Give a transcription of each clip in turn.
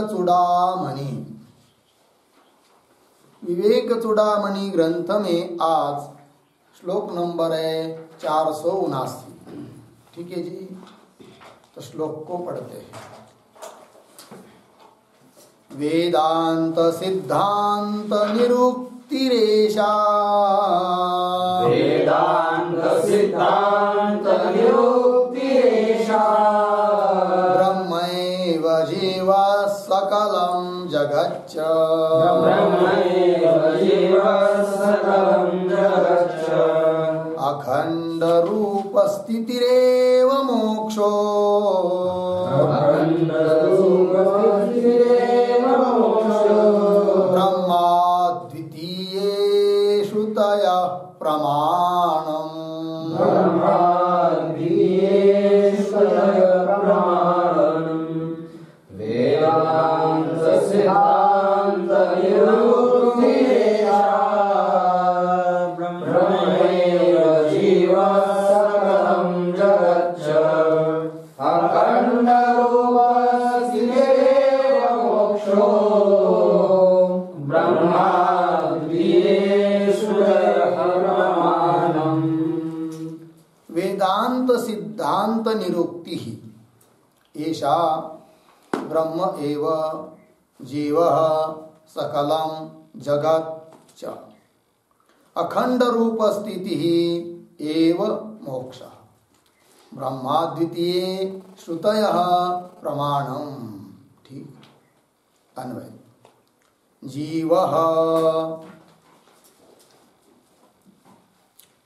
चूड़ामणि। विवेक चूड़ामणि ग्रंथ में आज श्लोक नंबर है 479। ठीक है जी, तो श्लोक को पढ़ते हैं। वेदांत सिद्धांत निरुक्तिरेषा, वेदांत सिद्धांत निरुक्तिरेषा, ब्रह्मैव जीव सकलं जगच्च, ब्रह्मैव जीव सकलं जगच्च, अखंड रूप स्थितिरेव मोक्षो, अखंड रूप स्थितिरेव मोक्षो, ब्रह्माद्वितीये श्रुतयः प्रमाणम्, ब्रह्माद्वितीये प्रमाणम्। वेदांत सिद्धांत निरुक्तिरेषा, ब्रह्मैव जीव सकलं जगच्च, अखंड रूप स्थितिरेव मोक्षो, ब्रह्माद्वितीये प्रमाणम्। वेदांत सिद्धांत निरुक्ति एषा ब्रह्म एव जीवः सकलं जगत् च, अखंड रूप स्थिति एव मोक्षः, ब्रह्माद्वितीये श्रुतयः प्रमाणम्। ठीक, अन्वय। जीवः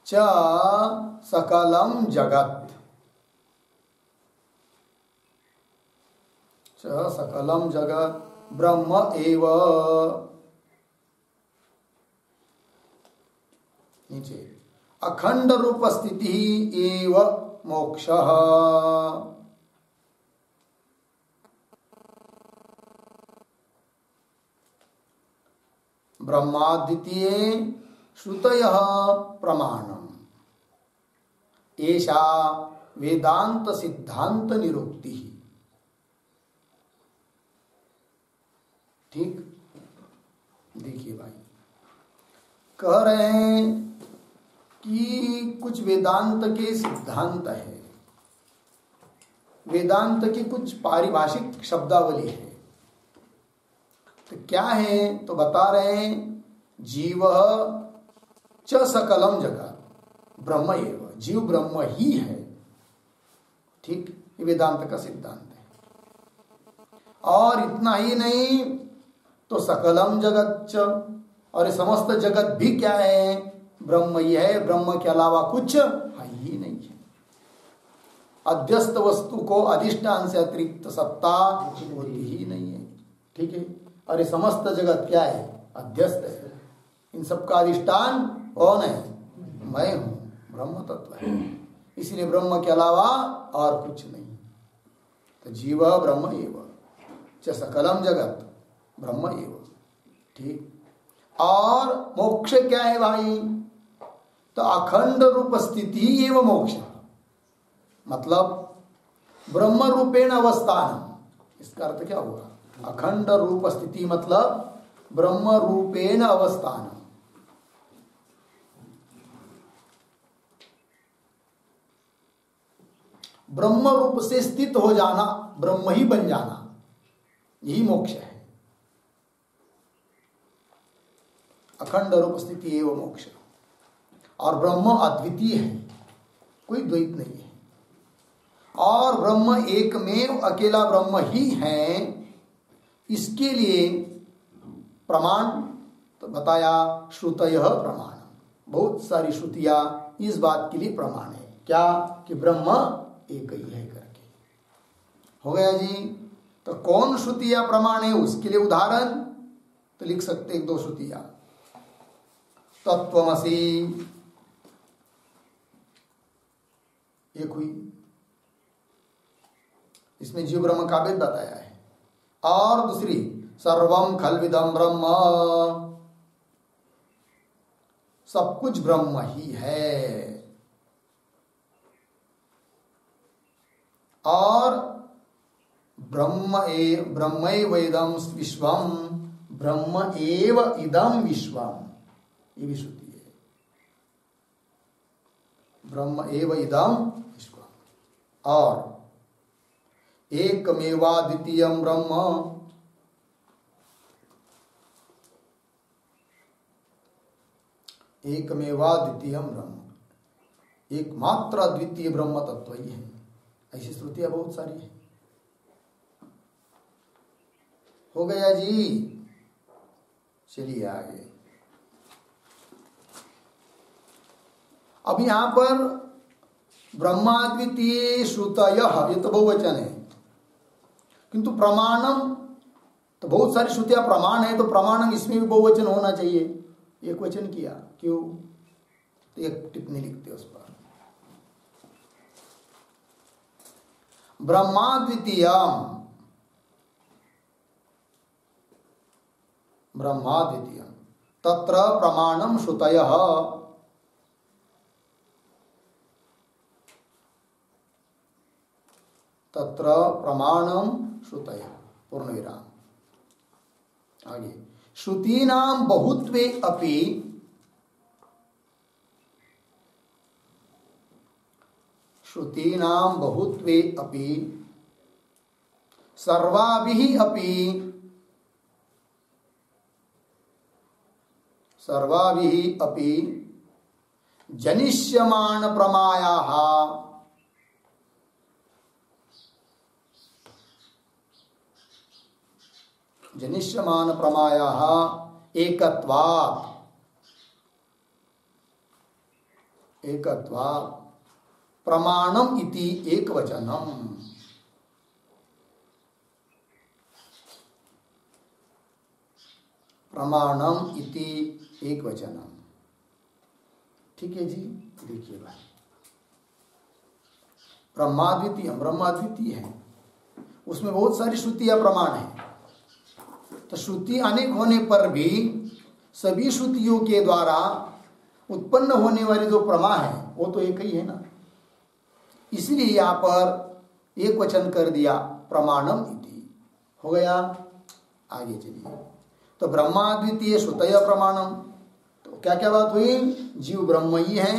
च सकलं जगत्, च सकलं जगत् ब्रह्म एव, नीचे अखंड रूप स्थिति एव मोक्षः, ब्रह्माद्वितीये श्रुतयः प्रमाणम्। एषा वेदांत सिद्धांत निरुक्ति। ठीक, देखिए भाई, कह रहे हैं कि कुछ वेदांत के सिद्धांत है, वेदांत की कुछ पारिभाषिक शब्दावली है। तो क्या है, तो बता रहे हैं जीव च सकलम जगत, ब्रह्म एव, जीव ब्रह्म ही है। ठीक, ये वेदांत का सिद्धांत है। और इतना ही नहीं, तो सकलम जगत च, और ये समस्त जगत भी क्या है, ब्रह्म ही है, ब्रह्म के अलावा कुछ है ही नहीं है। अध्यस्त वस्तु को अधिष्ठान से अतिरिक्त सत्ता होती ही नहीं है। ठीक है, और ये समस्त जगत क्या है, अध्यस्त है। इन सबका अधिष्ठान कौन है, मैं हूं, ब्रह्म तत्व है। इसलिए ब्रह्म के अलावा और कुछ नहीं। तो जीव ब्रह्म एव च सकलम जगत ब्रह्म एव। ठीक, और मोक्ष क्या है भाई, तो अखंड रूप स्थिति एव मोक्ष, मतलब ब्रह्म रूपेण अवस्थान। इसका अर्थ क्या हुआ, अखंड रूप स्थिति मतलब ब्रह्म रूपेण अवस्थान। ब्रह्म रूप से स्थित हो जाना, ब्रह्म ही बन जाना, यही मोक्ष है। अखंड रूप स्थिति एवं मोक्ष। और ब्रह्म अद्वितीय है, कोई द्वैत नहीं है। और ब्रह्म एक में अकेला ब्रह्म ही है। इसके लिए प्रमाण तो बताया, श्रुतयः प्रमाण। बहुत सारी श्रुतियां इस बात के लिए प्रमाण है, क्या, कि ब्रह्म एक ही है करके। हो गया जी। तो कौन श्रुतियां प्रमाण है, उसके लिए उदाहरण तो लिख सकते एक दो श्रुतियां। तत्वमसि एक हुई, इसमें जीव ब्रह्म का भेद बताया है। और दूसरी सर्वम खल्विदम ब्रह्म, सब कुछ ब्रह्म ही है। और ब्रह्मैव इदं विश्वम, ब्रह्म एव इदं विश्वम, ये भी श्रुति है। ब्रह्म एव इदं विश्वम और एकमेवाद्वितीयं ब्रह्म, एकमेवाद्वितीयं ब्रह्म, एकमात्र अद्वितीय ब्रह्म तत्व ही है। ऐसी श्रुतियां बहुत सारी है। हो गया जी, चलिए आगे। अब यहां पर ब्रह्माद्वितीय श्रुतयः, ये तो बहुवचन है, किंतु प्रमाणम तो बहुत सारी श्रुतियां प्रमाण है, तो प्रमाणम इसमें भी बहुवचन होना चाहिए। एक वचन किया क्यों? तो एक टिप्पणी लिखते उस पर। ब्रह्माद्वितीयम, ब्रह्माद्वितीयम तत्र प्रमाणम श्रुतयः, तत्र प्रमाणम श्रुतयः पूर्ण विराम। आगे श्रुतीनां बहुत्वे अपि, श्रुतीनां बहुत्वे अपि सर्वाभिः अपि, सर्वाभिः अपि जनिष्यमाण प्रमायाः, जनिष्यमान प्रमायाः एकत्वात्, एकत्वात् प्रमाणम इति एकवचनम, प्रमाणम इति एकवचनम। ठीक है जी, देखिए भाई, ब्रह्माद्वितीय, ब्रह्माद्वितीय है, उसमें बहुत सारी श्रुतियां प्रमाण है। तो श्रुति अनेक होने पर भी सभी श्रुतियों के द्वारा उत्पन्न होने वाली जो प्रमा है वो तो एक ही है ना, इसलिए यहां पर एक वचन कर दिया, प्रमाणम इति। हो गया, आगे चलिए। तो ब्रह्माद्वितीय श्रुतय प्रमाणम, तो क्या क्या बात हुई? जीव ब्रह्म ही है,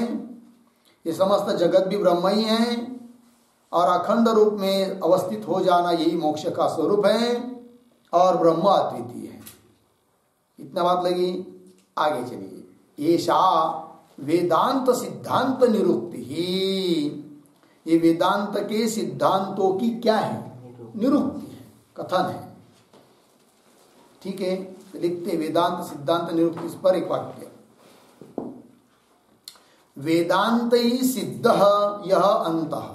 ये समस्त जगत भी ब्रह्म ही है, और अखंड रूप में अवस्थित हो जाना यही मोक्ष का स्वरूप है, और ब्रह्म अद्वितीय है। इतना बात लगी। आगे चलिए। ऐसा वेदांत सिद्धांत निरुक्ति ही, ये वेदांत के सिद्धांतों की क्या है? निरुक्ति है, कथन है। ठीक है, लिखते वेदांत सिद्धांत निरुक्ति, इस पर एक वाक्य। वेदांत ही सिद्ध यह अंतः,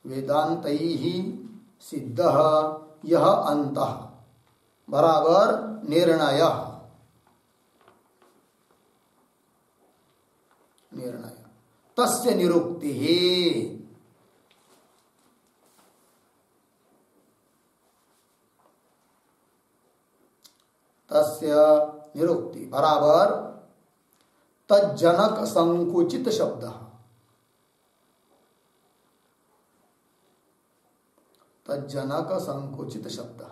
वेदांत ही सिद्ध यह अंतः बराबर निर्णय, निर्णय तस्य निरुक्ति ही, तस्य निरुक्ति बराबर तज्जनक संकुचित शब्द, तज्जनक संकुचित शब्द।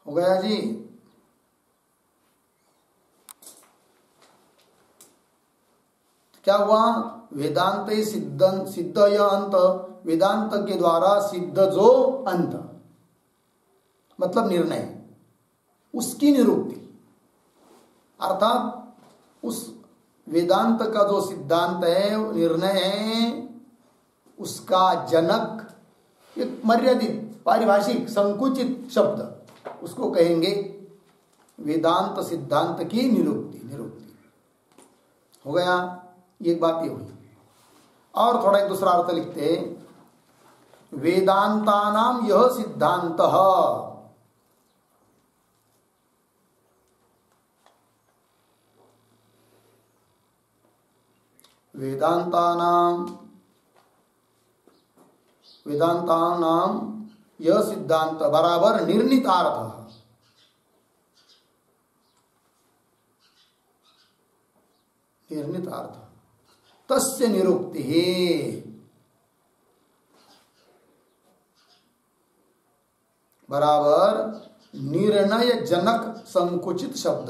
हो गया जी। क्या हुआ? वेदांत सिद्ध यह अंत, वेदांत के द्वारा सिद्ध जो अंत मतलब निर्णय, उसकी निरुक्ति, अर्थात उस वेदांत का जो सिद्धांत है, निर्णय है, उसका जनक एक मर्यादित पारिभाषिक संकुचित शब्द, उसको कहेंगे वेदांत सिद्धांत की निरुक्ति। निरुक्ति हो गया, ये बात ये हुई। और थोड़ा एक दूसरा अर्थ लिखते हैं, वेदांतानाम यह सिद्धांत, वेदांतानाम यह सिद्धांत बराबर निर्णीतार्थ, निर्णितार्थ तस्य निरुक्ति बराबर निर्णय जनक संकुचित शब्द।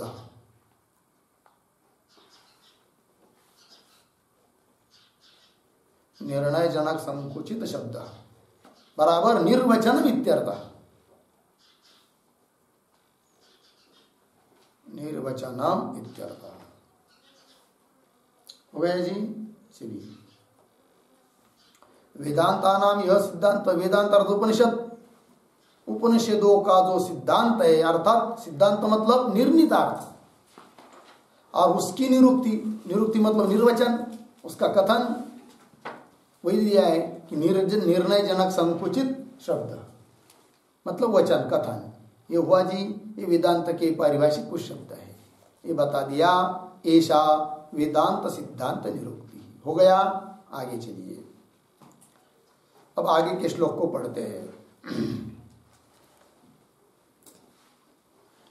निर्णय जनक संकुचित शब्द बराबर निर्वचन इत्यर्थ। निर्वचनम इत्यर्थ हो गया जी। चलिए वेदांता नाम यह सिद्धांत, वेदांत अर्थ उपनिषद, उपनिषदों का जो सिद्धांत है अर्थात सिद्धांत मतलब निर्णितार्थ और उसकी निरुक्ति, निरुक्ति मतलब निर्वचन, उसका कथन वही दिया है कि निर्णय जनक संकुचित शब्द मतलब वचन कथन। ये हुआ जी, ये वेदांत के पारिभाषिक कुछ शब्द है, ये बता दिया। ऐसा वेदांत सिद्धांत निरुक्ति हो गया। आगे चलिए, अब आगे के श्लोक को पढ़ते हैं।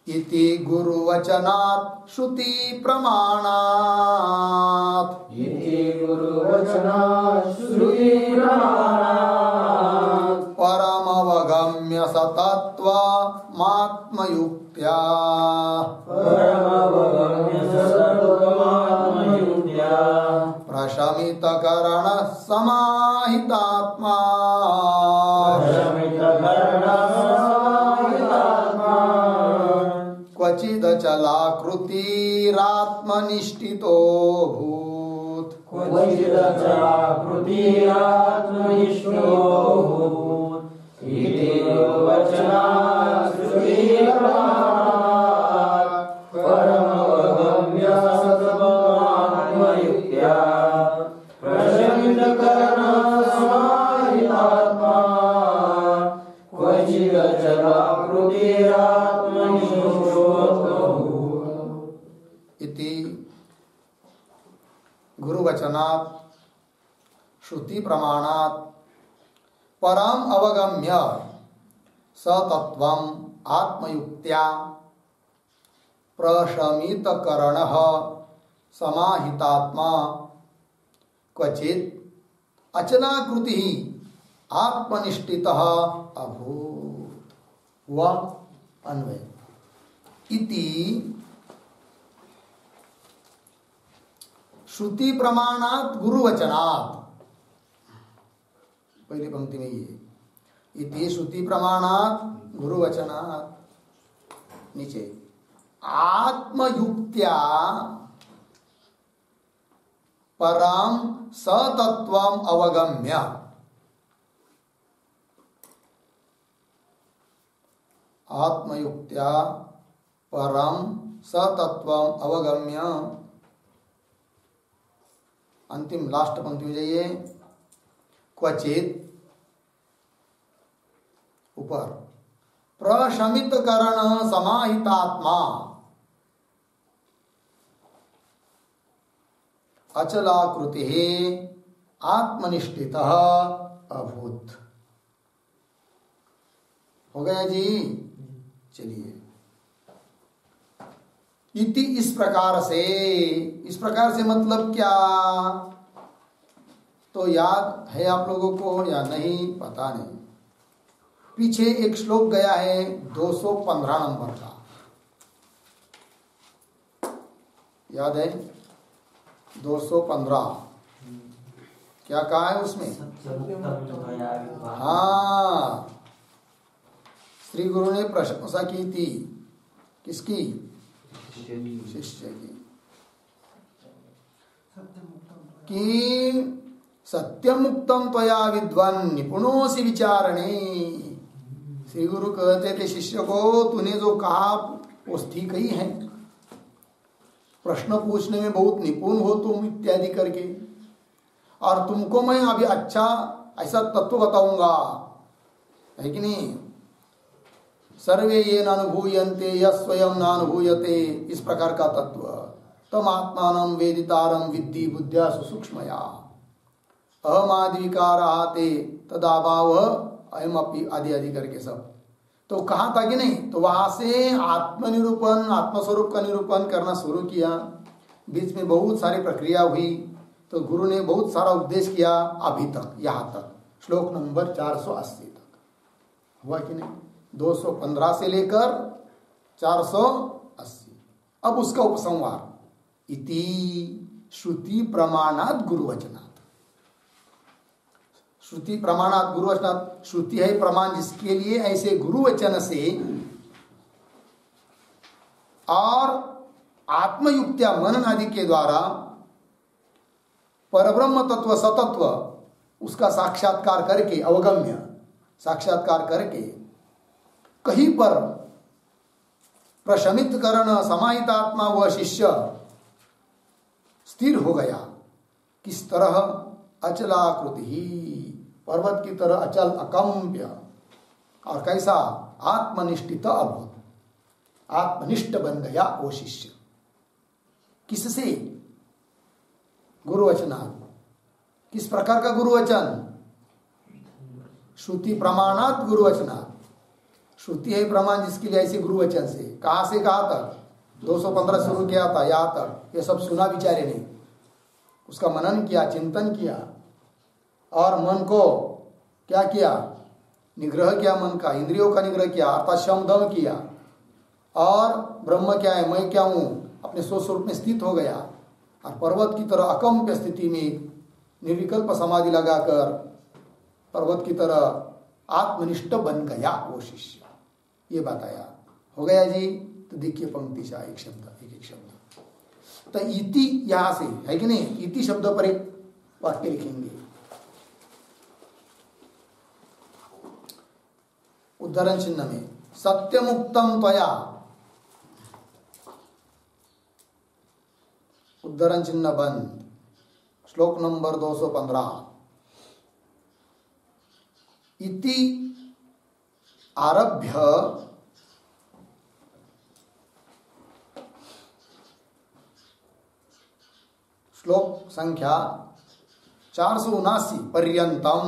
इति गुरुवचनात् श्रुति प्रमाणात्, इति गुरुवचनात् श्रुति प्रमाणात्, परमवगम्य सतत्वमात्मयुक्त्या, परमवगम्य सतत्वमात्मयुक्त्या, प्रशमितकरण समाहितात्मा, क्वचिदचलाकृतिरात्मनिष्ठितो भूत्, क्वचिदचलाकृतिरात्मनिष्ठितो भूत्। इति गुरुवचनात् श्रुति प्रमाणात्, परमवगम्य सतत्वमात्मयुक्त्या, प्रशमितकरण समाहितात्मा, क्वचिदचलाकृतिरात्मनिष्ठितो भूत्। इति गुरुवचनात् श्रुति प्रमाणात् परम अवगम्य सतत्वम् आत्मयुक्त्या, प्रशमितकरणः समाहितात्मा, क्वचित् अचलाकृतिः आत्मनिष्ठितः अभूत्। हुआ अन्वय। इति श्रुति प्रमाणात गुरुवचनात्, पहली पंक्ति में ये इति श्रुति प्रमाणात गुरुवचनात्, नीचे आत्मयुक्त्या परम सतत्वम अवगम्य, आत्मयुक्त्या परम सतत्वम अवगम्य। अंतिम लास्ट पंक्ति में जाइए, क्वचित ऊपर प्रशमित करण समाहितात्मा, अचलाकृति आत्मनिष्ठितः अभूत। हो गया जी। चलिए, इति इस प्रकार से मतलब क्या, तो याद है आप लोगों को या नहीं पता नहीं। पीछे एक श्लोक गया है 215 नंबर का, याद है 215, क्या कहा है उसमें? हाँ, श्री गुरु ने प्रशंसा की थी, किसकी? शिष्य की, कि सत्यमुक्तम त्वया विद्वान निपुणोसी विचारणे। श्री गुरु कहते थे शिष्य को, तूने जो कहा वो ठीक ही है, प्रश्न पूछने में बहुत निपुण हो तुम इत्यादि करके, और तुमको मैं अभी अच्छा ऐसा तत्व बताऊंगा, है कि नहीं? सर्वे ये नानुभूयन्ते यस्वयं नानुभूयते, इस प्रकार का तत्व। तम आत्मानं वेदितारं विद्धि बुद्ध्या सुसूक्ष्मया, अहमादि विकार आते तदाभाव अयम अपि आदि आदि करके सब तो कहा था कि नहीं? तो वहां से आत्मनिरूपण, आत्मस्वरूप का निरूपण करना शुरू किया बीच में बहुत सारी प्रक्रिया हुई, तो गुरु ने बहुत सारा उपदेश किया अभी तक, यहाँ तक श्लोक नंबर 480 तक हुआ कि नहीं, 215 से लेकर 480। अब उसका उपसंहार, इति श्रुति प्रमाणात गुरुवचनात्। श्रुति प्रमाणात गुरुवचनात्, श्रुति है प्रमाण जिसके लिए, ऐसे गुरुवचन से और आत्मयुक्त्या मनन आदि के द्वारा परब्रह्म तत्व सतत्व उसका साक्षात्कार करके, अवगम्य साक्षात्कार करके कहीं पर प्रशमित करण समाहित आत्मा व शिष्य स्थिर हो गया। किस तरह, अचलाकृति ही, पर्वत की तरह अचल अकम्प्य, और कैसा, आत्मनिष्ठित अभूत, आत्मनिष्ठ बन गया वो शिष्य। किससे, गुरुवचना। किस प्रकार का गुरुवचन, श्रुति प्रमाणात गुरुवचना। श्रुति है प्रमाण जिसके लिए, ऐसे गुरुवचन से। कहां से कहां तक, 215 शुरू किया था, यहां तक ये सब सुना विचारे नहीं, उसका मनन किया, चिंतन किया, और मन को क्या किया, निग्रह किया, मन का, इंद्रियों का निग्रह किया, अर्थात शम दम किया, और ब्रह्म क्या है, मैं क्या हूं, अपने स्वस्वरूप में स्थित हो गया, और पर्वत की तरह अकम्प्य स्थिति में निर्विकल्प समाधि लगाकर पर्वत की तरह आत्मनिष्ठ बन गया वो शिष्य। ये बताया, हो गया जी। तो देखिए पंक्ति से एक शब्द, एक शब्द, तो इति यहां से है कि नहीं, इति शब्द पर एक वाक्य लिखेंगे। उदाहरण चिन्ह में, सत्यमुक्तम त्वया, उद्धरण चिन्ह बंद, श्लोक नंबर 215, इति आरभ्य श्लोक संख्या 479 पर्यंतम,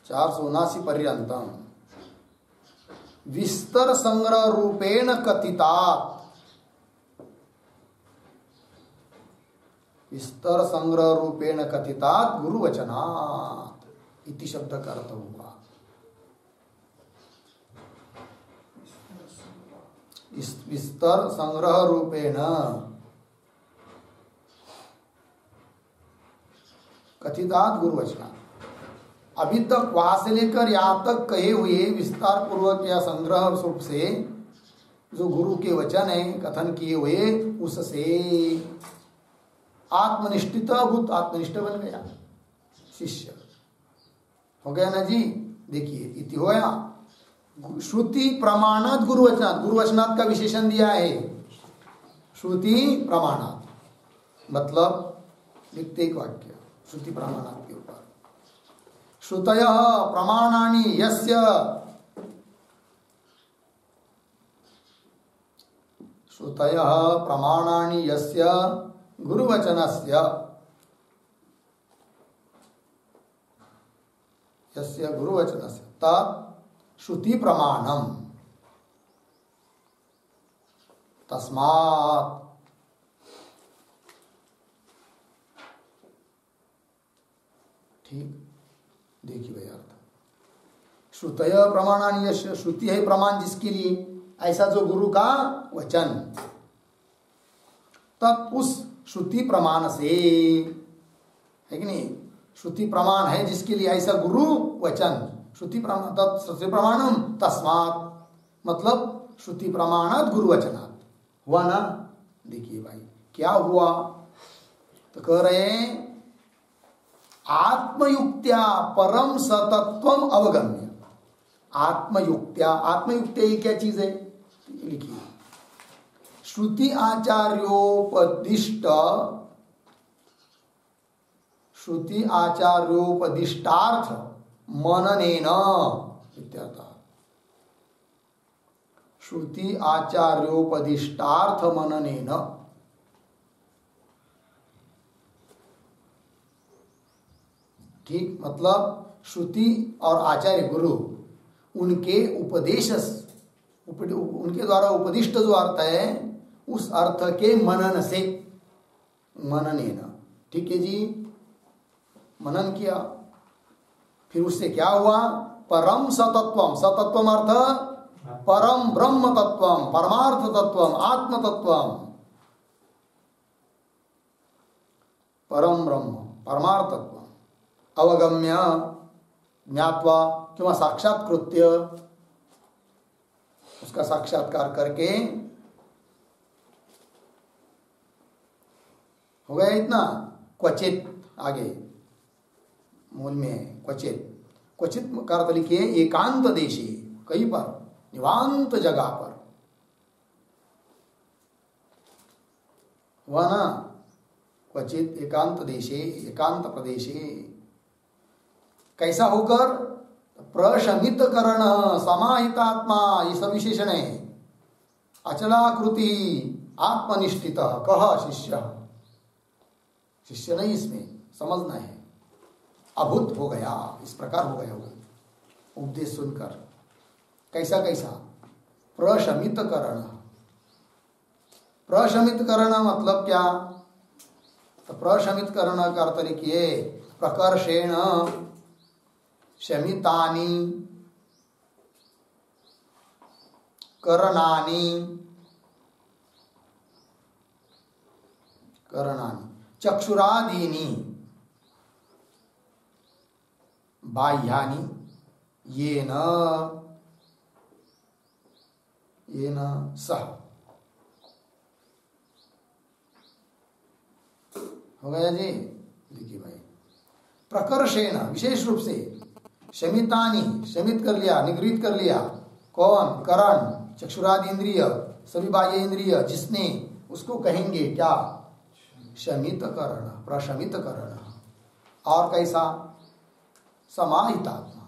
479 पर्यंतम विस्तर संग्रह रूपेण कथितात, विस्तर संग्रह रूपेण कथितात गुरुवचनात्, इति शब्द का अर्थ हुआ विस्तर संग्रह रूपेण कथितात गुरुवचनात्। अभी तक वहां से लेकर यहां तक कहे हुए विस्तार पूर्वक या संग्रह रूप से जो गुरु के वचन है कथन किए हुए, उससे आत्मनिष्ठित भूत, आत्मनिष्ठ बन गया शिष्य। हो गया ना जी। देखिए इति होया, श्रुति प्रमाणात गुरुवचनात्, गुरुवचनात् का विशेषण दिया है, श्रुति प्रमाणात मतलब लिखते एक वाक्य श्रुति प्रमाणात के ऊपर, श्रुतयः प्रमाणानि यस्य, श्रुतयः प्रमाणानि यस्य गुरुवचनस्य, यस्य गुरुवचनस्य तत् श्रुति प्रमाणम, तस्मात् ठीक। देखिए भाई अर्थ, श्रुतय प्रमाणानि यस्य, श्रुति है प्रमाण जिसके लिए, ऐसा जो गुरु का वचन, तब उस श्रुति प्रमाण से, है कि नहीं, श्रुति प्रमाण है जिसके लिए ऐसा गुरु वचन, श्रुति प्रमाण, तत् श्रुति प्रमाणम तस्मात् मतलब श्रुति प्रमाणात गुरुवचनात्, हुआ ना। देखिए भाई क्या हुआ, तो कह रहे हैं आत्मयुक्त्या परम सतत्वम अवगम्य। आत्मयुक्त्या, आत्मयुक्त्या ये क्या चीज है, लिखिए, श्रुति आचार्योपदिष्ट, श्रुति आचार्योपदिष्टार्थ मननेन इत्यर्थः, श्रुति आचार्योपदिष्टार्थ मननेन, ठीक, मतलब श्रुति और आचार्य गुरु उनके उपदेश, उनके द्वारा उपदिष्ट जो अर्थ है उस अर्थ के मनन से, मननेन, ठीक है जी, मनन किया, फिर उससे क्या हुआ? परम सतत्वम, सतत्वम अर्थ परम ब्रह्म तत्वम, परमार्थ तत्वम, आत्म तत्वम, परम ब्रह्म परमार्थ तत्व अवगम्य ज्ञात्वा किंवा साक्षात्कृत्य, उसका साक्षात्कार करके हो गया इतना। क्वचित, आगे मूल में क्वचित, क्वचित का अर्थ लिखिए एकांत देशी, कहीं पर निवांत जगह पर हुआ ना, क्वचित एकांत देशे, एकांत प्रदेशे, कैसा होकर? प्रशमित करण, समाहितात्मा, ये सब विशेषण है। अचलाकृति आत्मनिष्ठित, कह शिष्य, शिष्य नहीं, इसमें समझना है, अभूत हो गया, इस प्रकार हो गया वो उपदेश सुनकर। कैसा कैसा? प्रशमित करण, प्रशमित करण मतलब क्या? तो प्रशमित करण का अर्थ लिखिए प्रकर्षेण शमितानि करणानि, करणानि चक्षुरादीनि बाह्यानि येन येन सह। हो गया जी, देखिए भाई, प्रकर्षेण विशेष रूप से, शमितानि शमित कर लिया, निगृहित कर लिया, कौन? करण, चक्षुरादि इंद्रिय, सभी बाह्य इंद्रिय, जिसने, उसको कहेंगे क्या? शमित करण, प्रशमित करण। और कैसा? समाहितात्मा,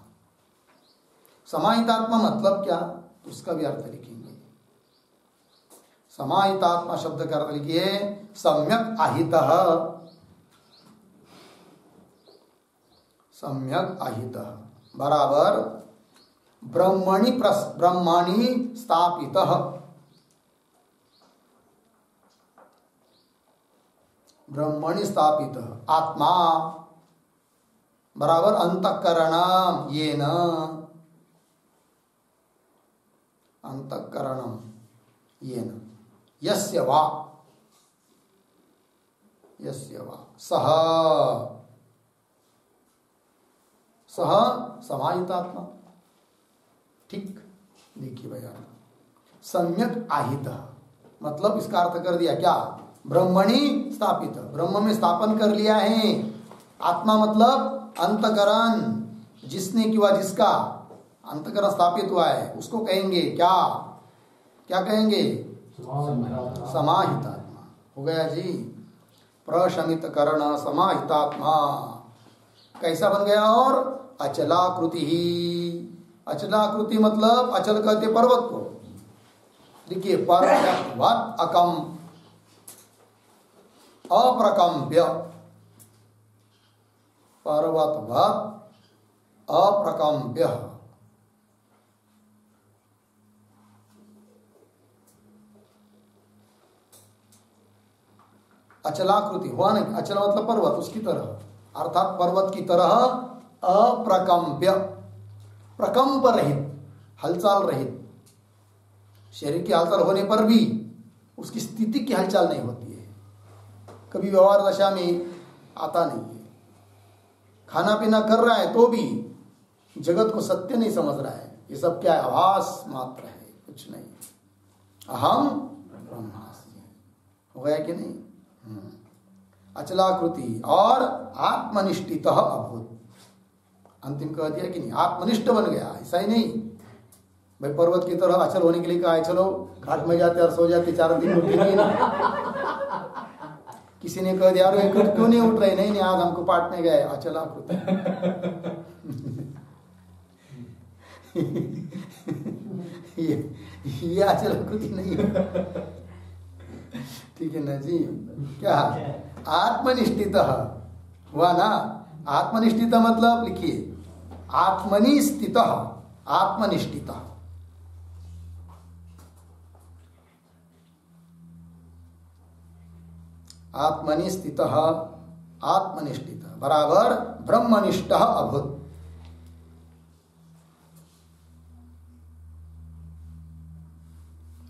समाहितात्मा मतलब क्या? उसका भी अर्थ लिखेंगे। समाहितात्मा शब्द का अर्थ लिखिए सम्यक आहितः, सम्यक आहितः बराबर ब्रह्मणि ब्रह्मणि स्थापितः, ब्रह्मणि स्थापितः आत्मा बराबर अंतःकरणम येन, अंतःकरणम येन, यस्य वा, यस्य वा सह, सह समाहितात्मा। ठीक, देखिए भैया, सम्यक आहित मतलब इसका अर्थ कर दिया क्या? ब्रह्मणि स्थापित, ब्रह्म में स्थापन कर लिया है। आत्मा मतलब अंतकरण, जिसने किंवा जिसका अंतकरण स्थापित हुआ है, उसको कहेंगे क्या? क्या कहेंगे? समाहितात्मा। हो गया जी, प्रशमित करण समाहितात्मा। कैसा बन गया? और अचलाकृति ही, अचलाकृति मतलब अचल कहते पर्वत को। देखिए पर्वतवत् अकम अप्रकम्प्य, पर्वतवत् अप्रकम्प्य, अचलाकृति हुआ नहीं, अचल मतलब पर्वत, उसकी तरह, अर्थात पर्वत की तरह अप्रकम्प्य, प्रकंप रहित, हलचल रहित। शरीर की हलचल होने पर भी उसकी स्थिति की हलचल नहीं होती है, कभी व्यवहार दशा में आता नहीं है। खाना पीना कर रहा है तो भी जगत को सत्य नहीं समझ रहा है, ये सब क्या है? आभास मात्र है, कुछ नहीं। अहम ब्रह्मास्मि। हो गया कि नहीं? अचलाकृति और आत्मनिष्ठित अभूत, अंतिम कह दिया कि नहीं, आत्मनिष्ठ बन गया। ऐसा ही नहीं भाई पर्वत की तरह अचल होने के लिए कहा है चलो घाट में जाते और सो जाते, 4 दिन उठेंगे ना। किसी ने कह दिया अरे क्यों नहीं उठ रहे? नहीं नहीं, आज हमको पाठ में गए। अचलाकृति। ये अचलाकृति नहीं है, ठीक है ना जी? क्या आत्मनिष्ठित हुआ ना? आत्मनिष्ठित मतलब लिखिए आत्मनि स्थित, आत्मनिष्ठित। आत्मनि स्थितः आत्मनिष्ठित बराबर ब्रह्मनिष्ठः अभूत।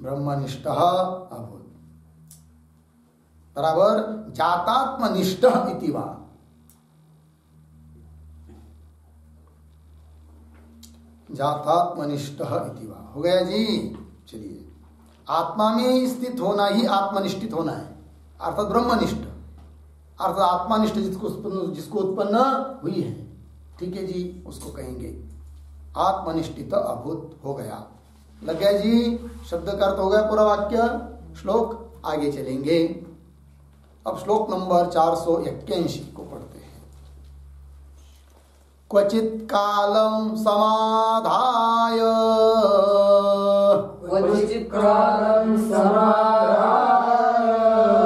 ब्रह्मनिष्ठः अभूत बराबर जातात्मनिष्ठः इति वा। जातात्मनिष्ठः इति वा हो गया जी। चलिए, आत्मा में स्थित होना ही आत्मनिष्ठित होना है, अर्थात ब्रह्मनिष्ठ, अर्थात आत्मानिष्ठ जिसको उत्पन्न हुई है। ठीक है जी, उसको कहेंगे आत्मनिष्ठित अभूत हो गया। लग गया जी, शब्द का अर्थ हो गया पूरा वाक्य। श्लोक आगे चलेंगे। अब श्लोक नंबर 481 को पढ़ते हैं। क्वचित कालम समाधाय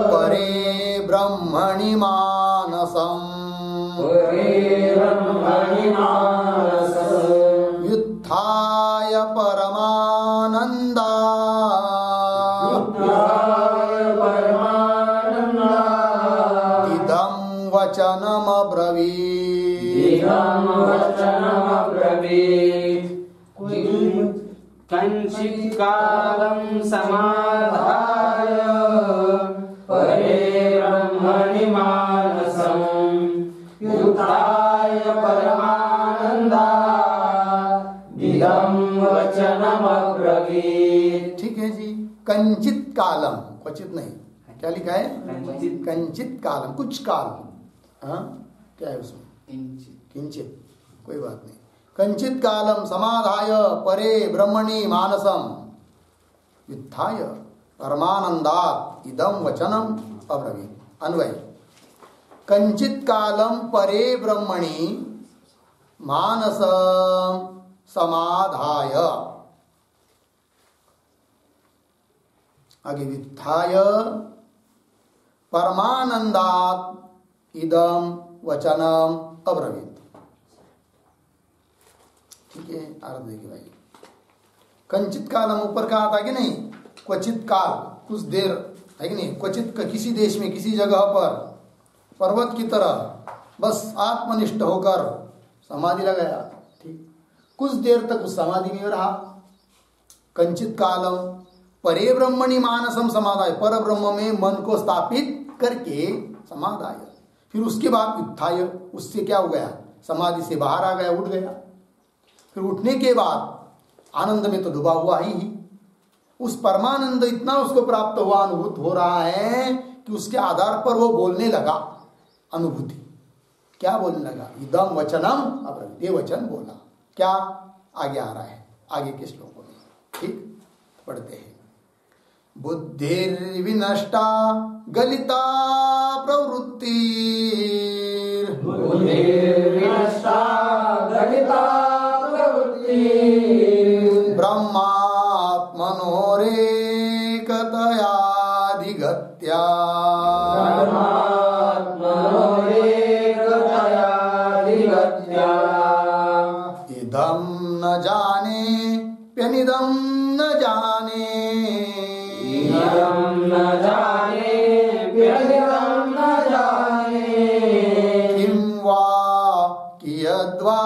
परे ब्रह्मणि मानसम् युत्थाय परमानंदा इदं वचनमब्रवीत्। कञ्चित् कालं समाधाय परे ब्रह्मणि मानसम् युक्ताय परमानन्दात् इदं वचनमब्रवीत्। ठीक है जी। कंचित कालम, क्वचित नहीं, क्या लिखा है? कंचित कालम, कुछ काल। हाँ, क्या है उसमें? किंचित, कोई बात नहीं। कंचित कालम समाधाय परे ब्रह्मणि मानसम युत्थाय परमानंदात् इदं वचनम अब्रवीत्। अन्वय, कंचित कालम परे ब्रह्मणि मानसम समाधाय, आगे वित्थाय परमानंदात् इदं वचनम अब्रवीत्। ठीक है, अर्थ देखिए भाई। कंचित कालम ऊपर का आता कि नहीं, क्वचित काल, कुछ देर है कि नहीं। क्वचित किसी देश में किसी जगह पर पर्वत की तरह बस आत्मनिष्ठ होकर समाधि लगाया। ठीक, कुछ देर तक उस समाधि में रहा। कंचित कालम परे ब्रह्मणि मानसम समाधाय, पर ब्रह्म में मन को स्थापित करके समाधाय। फिर उसके बाद उत्थाय, उससे क्या हो गया, समाधि से बाहर आ गया, उठ गया। फिर उठने के बाद आनंद में तो डूबा हुआ ही, उस परमानंद इतना उसको प्राप्त हुआ, अनुभूत हो रहा है कि उसके आधार पर वो बोलने लगा। अनुभूति क्या बोलने लगा? इदम वचनम अब्रवीत्, ये वचन बोला। क्या आगे आ रहा है, आगे के श्लोकों में। ठीक, पढ़ते हैं। बुद्धिर्विनष्टा गलिता प्रवृत्तिर् ब्रह्मात्मनोरेकतयाधिगत्या इदं न जाने प्यनिदं न जाने किं वा कियद्वा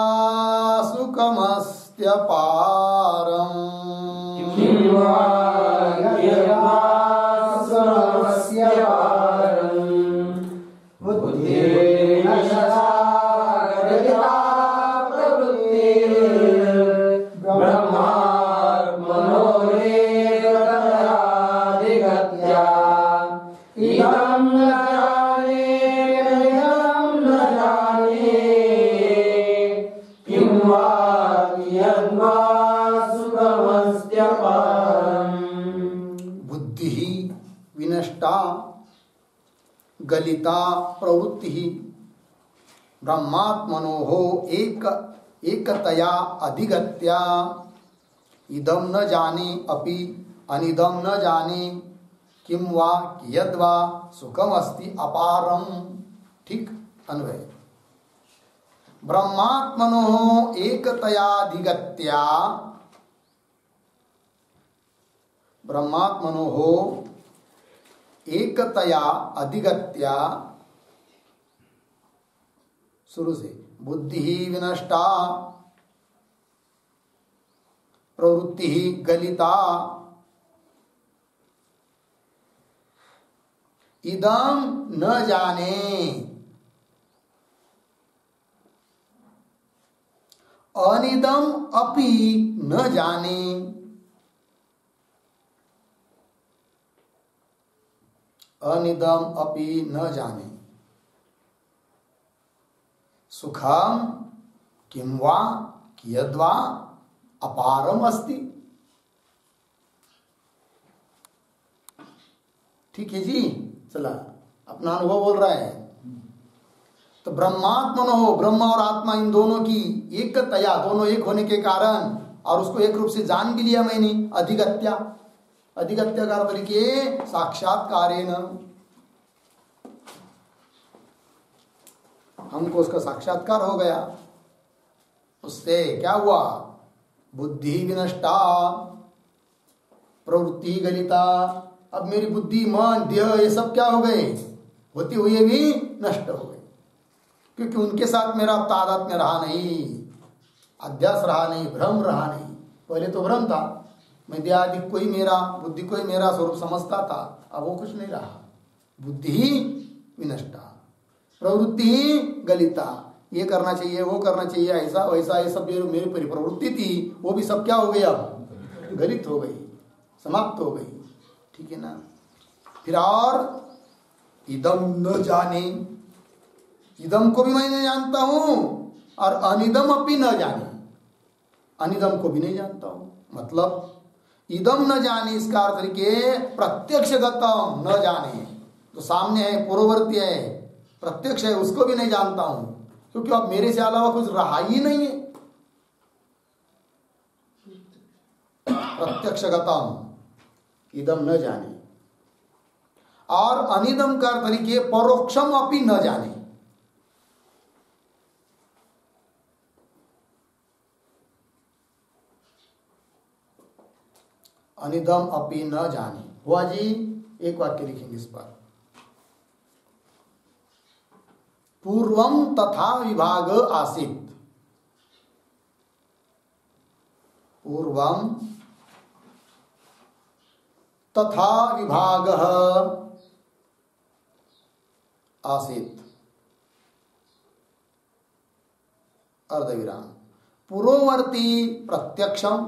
सुखमस्त्यपारम् गलिता प्रवृत्ति ब्रह्मात्मनोः एकतया अधिगत्या इदं न जाने अपि अनिदं न जाने किं वा कियद्वा सुखमस्ति अपारम। ठीक, अन्वय। ब्रह्मात्मनोः एकतया अधिगत्या, ब्रह्मात्मनोः एकतया अधिगत्या, शुरू से, बुद्धि ही विनष्टा प्रवृत्ति ही गलिता इदम न जाने अनिदम अपि न जाने अनिदम अपि न जाने सुखम किम वा कियद्वा अपारम अस्ति। ठीक है जी, चला अपना अनुभव बोल रहा है। तो ब्रह्मात्मनो हो, ब्रह्म और आत्मा इन दोनों की एकतया, दोनों एक होने के कारण, और उसको एक रूप से जान भी लिया मैंने, अधिगत्या, अधिगत्याकार तरीके साक्षात्कारेण, हमको उसका साक्षात्कार हो गया। उससे क्या हुआ? बुद्धि विनष्टा प्रवृत्ति गलिता। अब मेरी बुद्धि मन देह ये सब क्या हो गए? होती हुई भी नष्ट हो गए, क्योंकि उनके साथ मेरा तादात्म्य रहा नहीं, अध्यास रहा नहीं, भ्रम रहा नहीं। पहले तो भ्रम था, मैं देहादि कोई मेरा, बुद्धि कोई मेरा स्वरूप समझता था, अब वो कुछ नहीं रहा। बुद्धि विनष्टा प्रवृत्ति गलिता, ये करना चाहिए, वो करना चाहिए, ऐसा वैसा, ये सब मेरी प्रवृत्ति थी, वो भी सब क्या हो गई? अब गलित हो गई, समाप्त हो गई। ठीक है ना? फिर और इदम न जाने, इदम को भी मैं नहीं जानता हूं, और अनिदम अपनी न जाने, अनिदम को भी नहीं जानता हूं। मतलब इदम न जाने, इसका अर्थ के प्रत्यक्ष गतम न जाने, तो सामने है, पूर्ववर्ती है, प्रत्यक्ष है, उसको भी नहीं जानता हूं, क्योंकि अब मेरे से अलावा कुछ रहा ही नहीं है। प्रत्यक्ष गतम इदम न जाने, और अनिदम का तरीके परोक्षम अपनी न जाने। अनिदम अपनी न जाने हुआ जी। एक वाक्य लिखेंगे इस पर, पूर्वम तथा विभाग आसीत, पूर्वम तथा विभाग आसीत, अर्धविराम, पूर्ववर्ती प्रत्यक्षम,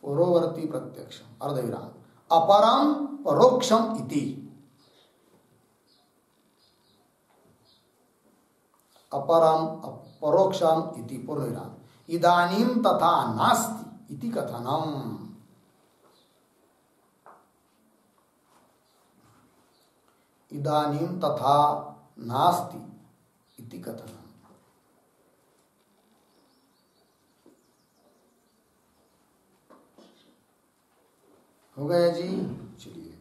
पूर्ववर्ती प्रत्यक्षम, अर्धविराम, अपरम परोक्षम इति, अपरम परोक्षम इति पूर्णविराम, इदानीं तथा नास्ति इति कथनम, इदानीं तथा नास्ति इति कथनम। हो गया जी। चलिए,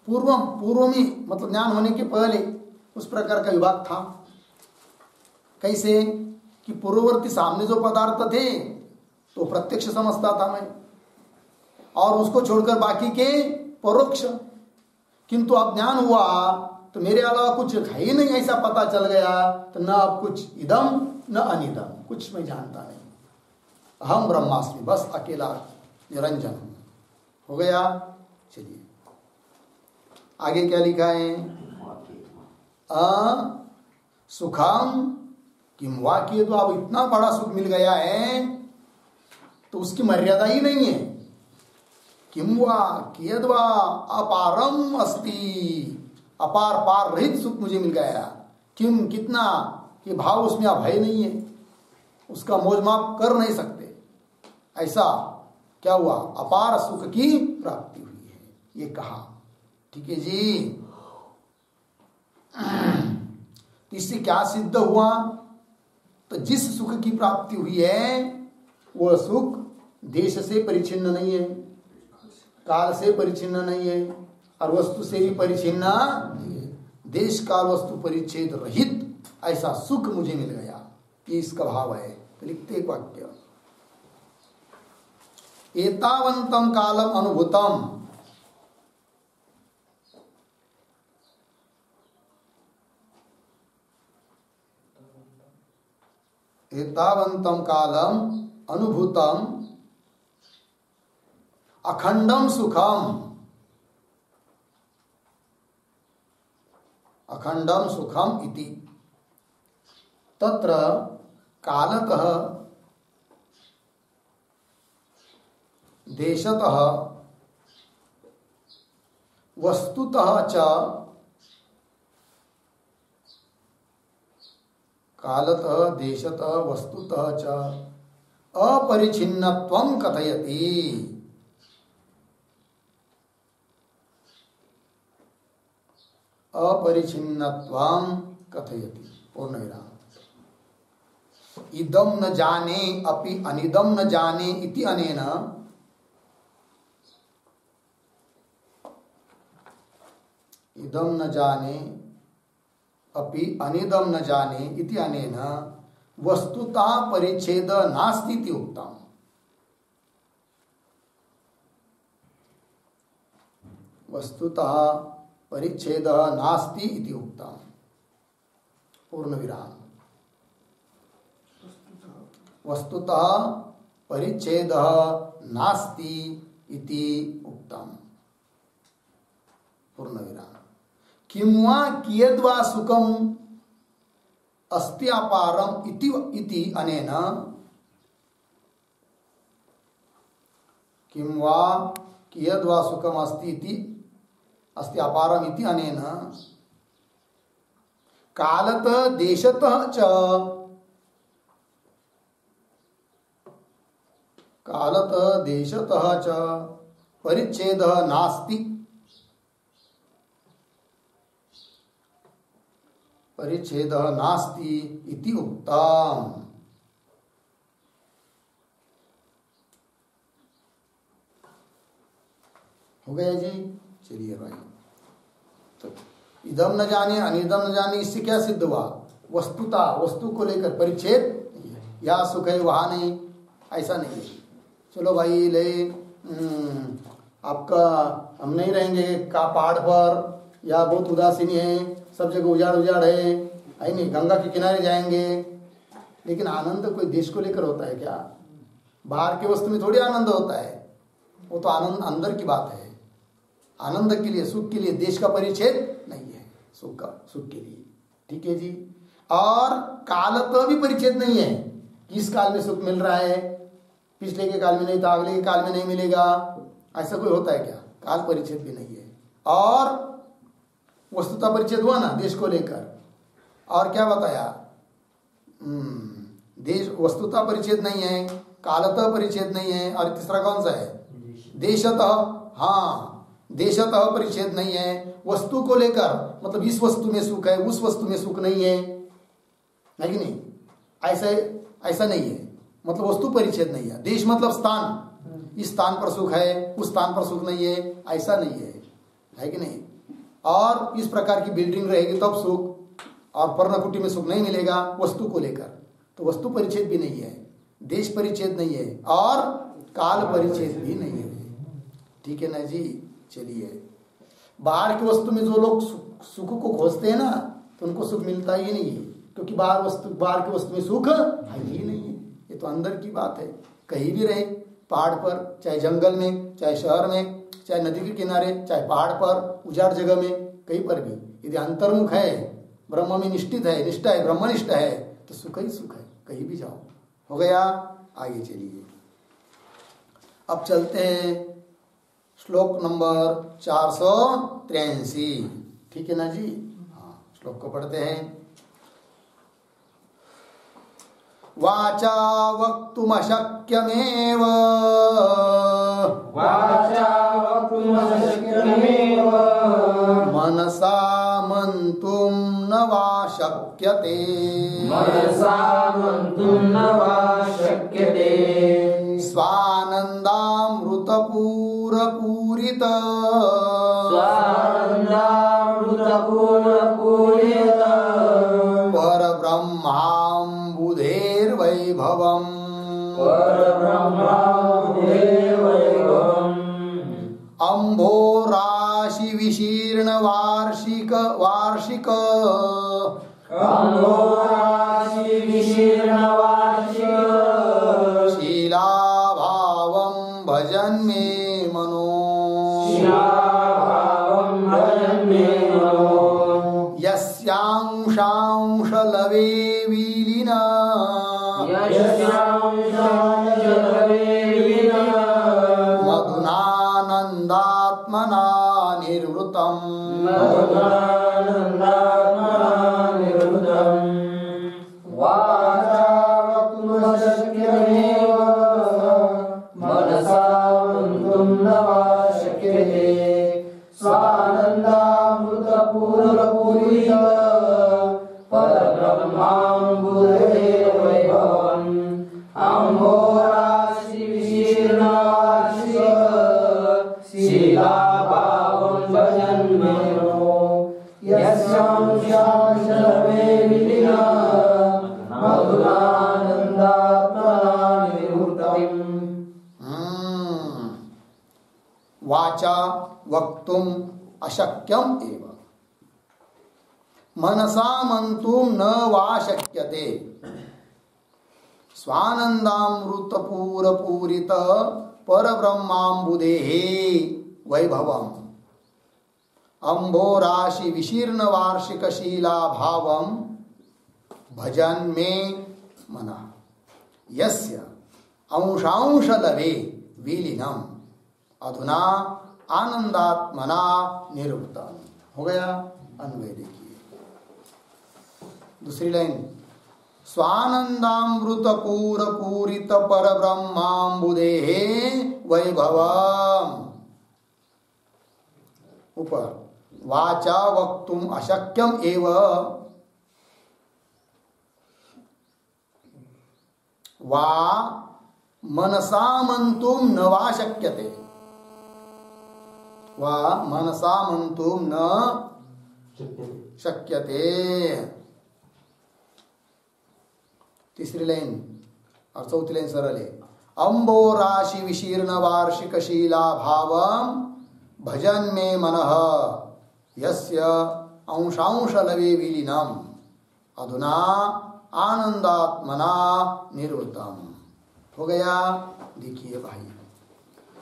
पूर्व में मतलब ज्ञान होने के पहले उस प्रकार का विभाग था। कैसे कि पूर्ववर्ती सामने जो पदार्थ थे तो प्रत्यक्ष समझता था मैं, और उसको छोड़कर बाकी के परोक्ष। किंतु अब ज्ञान हुआ तो मेरे अलावा कुछ है ही नहीं, ऐसा पता चल गया। तो न अब कुछ इदम न अनिदम, कुछ मैं जानता नहीं, अहम ब्रह्मास्मि, बस अकेला निरंजन हूं। हो गया। चलिए आगे क्या लिखा है? सुखम किम वा किए, तो अब इतना बड़ा सुख मिल गया है तो उसकी मर्यादा ही नहीं है। किम वा कियद्वा अपारम अस्ति, अपार पार रहित सुख मुझे मिल गया। किम कितना, ये भाव उसमें अब है नहीं है, उसका मोजमाप कर नहीं सकते। ऐसा क्या हुआ? अपार सुख की प्राप्ति हुई है, ये कहा। ठीक है जी। तो इससे क्या सिद्ध हुआ? तो जिस सुख की प्राप्ति हुई है वह सुख देश से परिचिन्न नहीं है, काल से परिचिन्न नहीं है, और वस्तु से भी परिचिन्न नहीं है। देश काल वस्तु परिच्छेद रहित ऐसा सुख मुझे मिल गया, ये इसका भाव है। तो लिखते एक वाक्य, एतावन्तं कालम अनुभूतम, एतावन्तं कालम अनुभूतम अखंडम सुखम, अखंडम सुखम इति। तत्र कालतः देशतः वस्तुतः च, कालतः देशतः वस्तुतः च अपरिच्छिन्नत्वं कथयति। अपरिच्छिन्नत्वं कथयति। पूर्णविराम। इदं न जाने अपि अनिदं न जाने इति अनेन इदं न जाने अपि अनिदं न जाने इति अनेन वस्तुतः परिच्छेद नास्ति इति उक्तम्। वस्तुतः परिच्छेदः नास्ति इति उक्तम्। पूर्णविराम। वस्तुतः परिच्छेदः नास्ति इति उक्तम्। पूर्णविराम। किं वा कियद्वा सुखम् अस्ति अपारम् इति अनेन, किं वा कियद्वा सुखम् अस्ति अपारम् इति अनेन कालतः देशतः च, कालतः देशतः च परिच्छेदः नास्ति, परिच्छेदः नास्ति इति उक्तम्। हो गया जी। चलिए भाई, तो इदम न जाने अनिदम न जाने, इससे क्या सिद्ध हुआ? वस्तुता, वस्तु को लेकर परिच्छेद नहीं है। यहाँ सुख है वहाँ नहीं, ऐसा नहीं है। चलो भाई ले आपका हम नहीं रहेंगे का पहाड़ पर, या बहुत उदासीनी है, सब जगह उजाड़ उजाड़ है नहीं, गंगा के किनारे जाएंगे। लेकिन आनंद कोई देश को लेकर होता है क्या? बाहर की वस्तु में थोड़ी आनंद होता है, वो तो आनंद अंदर की बात है। आनंद के लिए, सुख के लिए देश का परिच्छेद नहीं है, सुख के लिए। ठीक है जी। और कालतः भी परिच्छेद नहीं है कि इस काल में सुख मिल रहा है, पिछले के काल में नहीं था, अगले के काल में नहीं मिलेगा, ऐसा कोई होता है क्या? काल परिच्छेद भी नहीं है। और वस्तुता परिच्छेद हुआ ना देश को लेकर। और क्या बताया? देश वस्तुता परिच्छेद नहीं है, कालतः परिच्छेद नहीं है, और तीसरा कौन सा है? देशतः। हाँ, देशतः परिच्छेद नहीं है। वस्तु को लेकर, मतलब इस वस्तु में सुख है, उस वस्तु में सुख नहीं है कि नहीं? ऐसा नहीं है। मतलब वस्तु परिच्छेद नहीं है। देश मतलब स्थान, इस स्थान पर सुख है, उस स्थान पर सुख नहीं है, ऐसा नहीं है कि नहीं? और इस प्रकार की बिल्डिंग रहेगी तब सुख, और पर्णकुटी में सुख नहीं मिलेगा वस्तु को लेकर। तो वस्तु परिच्छेद भी नहीं है, देश परिच्छेद नहीं है, और काल परिच्छेद भी नहीं है। ठीक है ना जी। चलिए, बाहर की वस्तु में जो लोग सुख को खोजते हैं ना, तो उनको सुख मिलता ही नहीं है, क्योंकि बाहर की वस्तु में सुख है ही नहीं है। ये तो अंदर की बात है। कहीं भी रहे, पहाड़ पर, चाहे जंगल में, चाहे शहर में, चाहे नदी के किनारे, चाहे पहाड़ पर, उजाड़ जगह में, कहीं पर भी यदि अंतर्मुख है, ब्रह्म में निष्ठित है, निष्ठा है, ब्रह्मनिष्ठ है, तो सुख ही सुख है, कहीं भी जाओ। हो गया। आगे चलिए, अब चलते हैं श्लोक नंबर 483। ठीक है ना जी। हाँ, श्लोक को पढ़ते हैं। वाचा वक्तुमशक्यमेव, वाचा वक्तुमशक्यमेव, मनसा मंतुं न वा शक्यते, मनसा मंतुं न वा शक्यते, स्वानन्दामृतपूरपूरित, स्वानन्दामृतपूरपूरित, परब्रह्माम्बुधेर्वैभवम्, परब्रह्माम्बुधेर्वैभवम्, विशीर्ण वार्षिक वार्षिक अम्भोराशि विशीर्ण वार्षिक शीलाभावं भजन् मे मनो शिलाभावं भजन् मे मनो यस्यांशांशलवे विलीना मधुनानन्दात्मना निर्वृतम् वाचा वक्तुं शक्यमेव मनसा मन्तुं न वा शक्यते स्वानन्दामृतपूर्णपूरित परब्रह्माम्बुधे वैभवम् अम्भोराशि विशीर्ण वार्षिक शीलाभावं भजन् मे मनो यस्यांशांशलवे विलीना मधुनानन्दात्मना निर्वृतम्। वाचा वक्तुम अशक्यम एव मनसा मंतुम न वा शक्यते स्वानंदामृतपूरपूरित परब्रह्माम्बुदेः वैभवम् अम्भोराशि विशीर्ण वार्षिक शीलाभावं भजन् मे मनः यस्य अंशांशलवे विलीनम् अधुना आनंदात्मना निरुक्तम्। हो गया। अन्वय देखिए दूसरी लाइन स्वानंदामृतपूरपूरित परब्रह्माम्बुदेः वैभवम् ऊपर वाचा वक्तुम अशक्यम एव वा मनसा मंतुम न वा शक्यते वा मनसा मंतुम न शक्यते। तीसरी लाइन और चौथी लाइन सरल है अम्बोराशि विशीर्ण वार्षिक शीला भावम भजन मे मनः यस्य अंशांशलवे विलीनम् अधुना आनंदात्मना निर्वृतम्। हो गया। देखिए भाई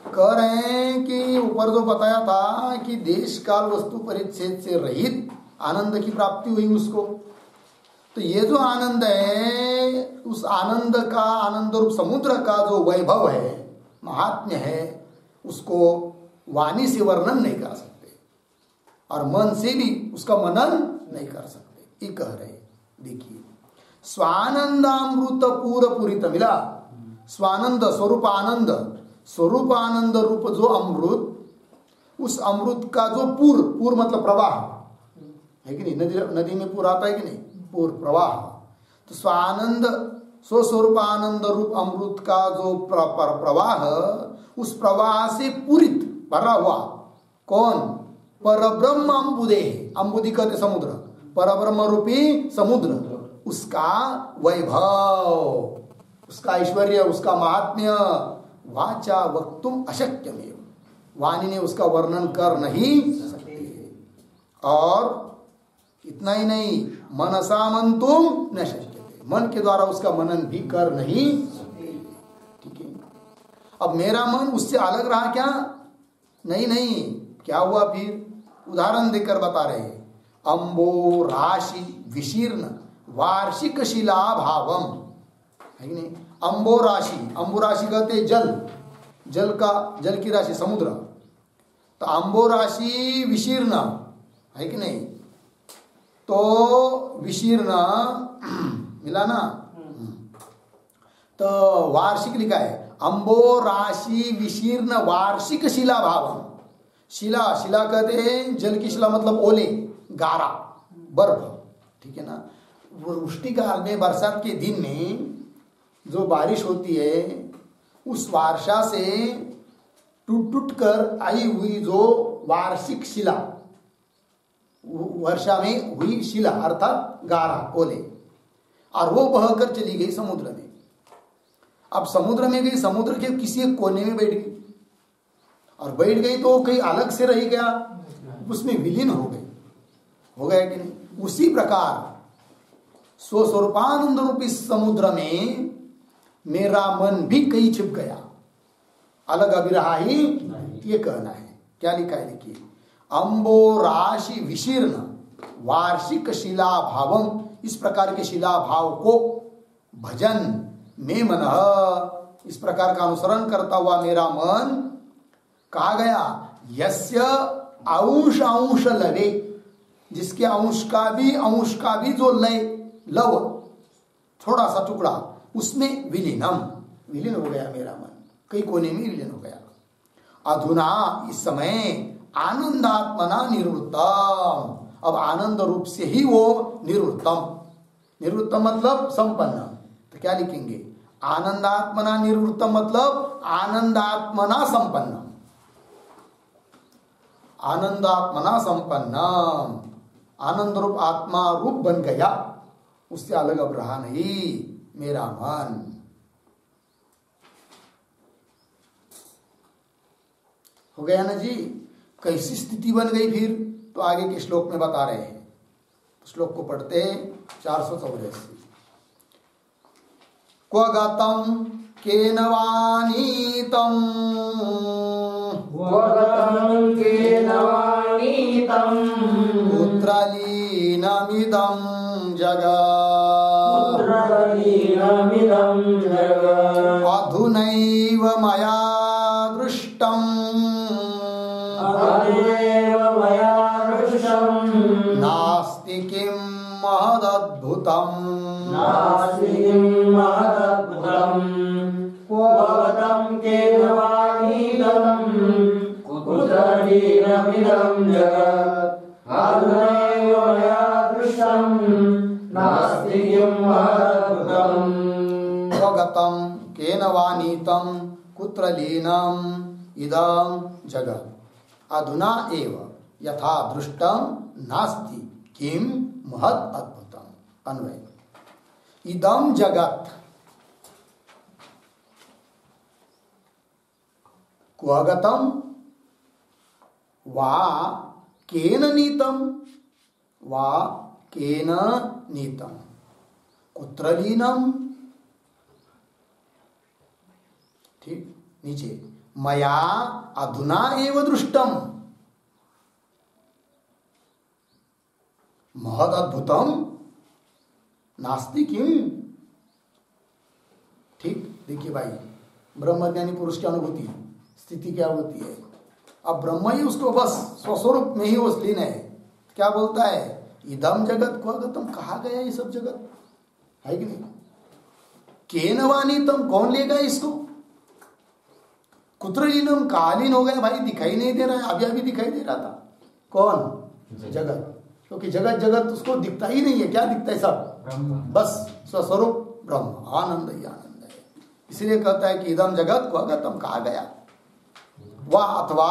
कह रहे हैं कि ऊपर जो बताया था कि देश काल वस्तु परिच्छेद से रहित आनंद की प्राप्ति हुई उसको, तो ये जो आनंद है उस आनंद का आनंद रूप समुद्र का जो वैभव है महात्म्य है उसको वाणी से वर्णन नहीं कर सकते और मन से भी उसका मनन नहीं कर सकते। ये कह रहे। देखिए स्वानंदामृत पूरित मिला स्वानंद स्वरूप आनंद रूप जो अमृत उस अमृत का जो पूर मतलब प्रवाह है कि नहीं, नदी में पूर आता है कि नहीं, पूर प्रवाह। तो स्वानंद स्वस्वरूप आनंद रूप अमृत का जो प्रवाह उस प्रवाह से पूरित भरा हुआ कौन परब्रह्म अम्बुदे अम्बुदी कहते समुद्र परब्रह्म रूपी समुद्र उसका वैभव उसका ऐश्वर्य उसका महात्म्य वाचा वक्तुम अशक्यमेव वाणी ने उसका वर्णन कर नहीं सकते। और इतना ही नहीं मनसा मंतुम न शक्यते मन के द्वारा उसका मनन भी कर नहीं सकते। ठीक है। अब मेरा मन उससे अलग रहा क्या? नहीं क्या हुआ फिर? उदाहरण देकर बता रहे हैं अम्बो राशि विशीर्ण वार्षिक शिला भावम है कि नहीं। अम्बो राशि कहते जल की राशि समुद्र। तो अम्बो राशि विशीर्ण है कि नहीं, तो विशीर्ण मिला ना। तो वार्षिक लिखा है अम्बो राशि विशीर्ण वार्षिक शिला भावम। शिला कहते हैं जल की शिला मतलब ओले गारा बर्फ। ठीक है ना। वृष्टि काल में बरसात के दिन में जो बारिश होती है उस वर्षा से टूट कर आई हुई जो वार्षिक शिला वर्षा में हुई शिला अर्थात गारा ओले और वो बहकर चली गई समुद्र में। अब समुद्र में गई समुद्र के किसी एक कोने में बैठ गई और बैठ गई तो कहीं अलग से रह गया उसमें विलीन हो गए, हो गया कि नहीं। उसी प्रकार स्वस्वरूपानंद रूपी समुद्र में मेरा मन भी कहीं छिप गया, अलग अभी रहा ही ये कहना है। क्या लिखा है देखिए, अम्बो राशि विशीर्ण वार्षिक शिला भावम, इस प्रकार के शिला भाव को भजन में मन, इस प्रकार का अनुसरण करता हुआ मेरा मन कहा गया, यस्य अंश अंश लवे, जिसके अंश का भी जो लय लव थोड़ा सा टुकड़ा उसमें विलीनम, विलीन हो गया मेरा मन, कई कोने में विलीन हो गया। अधुना इस समय आनंदात्मना निवृत्तम, अब आनंद रूप से ही वो निवृत्तम, निवृत्तम मतलब संपन्न, तो क्या लिखेंगे, आनंदात्मना निवृत्तम मतलब आनंदात्मना संपन्न, आनंदात्मना संपन्न, आनंद रूप आत्मा रूप बन गया, उससे अलग अब रहा नहीं मेरा मन। हो गया ना जी। कैसी स्थिति बन गई फिर, तो आगे के श्लोक में बता रहे हैं। श्लोक को पढ़ते हैं 484। क्व गतं केन वानीतं, कुत्र लीनमिदं जगत्, अधुनैव मया दृष्टम्, नास्ति किं महदद्भुतम्, स्वगतं केन वा नीतं कुत्र लीनम् इदं जगत्, अधुना एव यथा दृष्टं नास्ति किं महत् अद्भुतम्। अन्वय, इदं जगत् क्व गतं वा केन नीतं, वा केन नीतं, कुत्र लीनम्, ठीक, नीचे मया अधुना एव दृष्टम, महद अद्भुतम नास्ति किम। ठीक, देखिए भाई, ब्रह्मज्ञानी पुरुष की अनुभूति स्थिति क्या होती है। अब ब्रह्म ही उसको बस स्वस्वरूप में ही वो लीन है। क्या बोलता है, इदम जगत क्व गतम, कहा गया ये सब जगत है कि नहीं। केन वानीतम, कौन लेगा इसको। कुत्र लीनम, कालीन हो गया भाई, दिखाई नहीं दे रहा है। अभी अभी दिखाई दे रहा था, कौन, जगत, क्योंकि जगत जगत उसको दिखता ही नहीं है। क्या दिखता है सब, बस स्वस्वरूप ब्रह्म, आनंद ही आनंद है। इसलिए कहता है कि इदम जगत क्व गतम, कहा गया। वह अथवा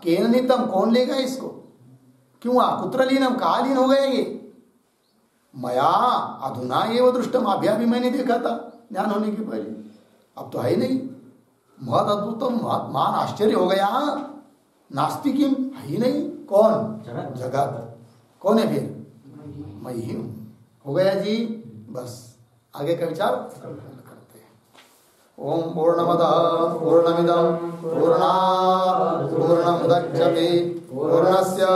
केन नीतम, कौन लेगा इसको, क्यों, कुत्र लीनम, कहा लीन हो गया ये। मया अधुना एव दृष्टम, अभी अभी मैंने देखा था ज्ञान होने के पहले, अब तो है नहीं। महत अद्भुतम, मान आश्चर्य हो गया। नास्ति किम, है ही नहीं, कौन, जगत, कौन है फिर, मैं ही हूं। हो गया जी, बस आगे का विचार करते हैं। ओम पूर्णमदः पूर्णमिदं पूर्णात् पूर्णमुदच्यते पूर्णस्य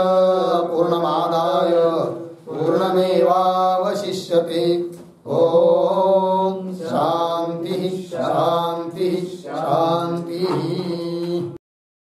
पूर्णमादाय पूर्णमेवावशिष्यते।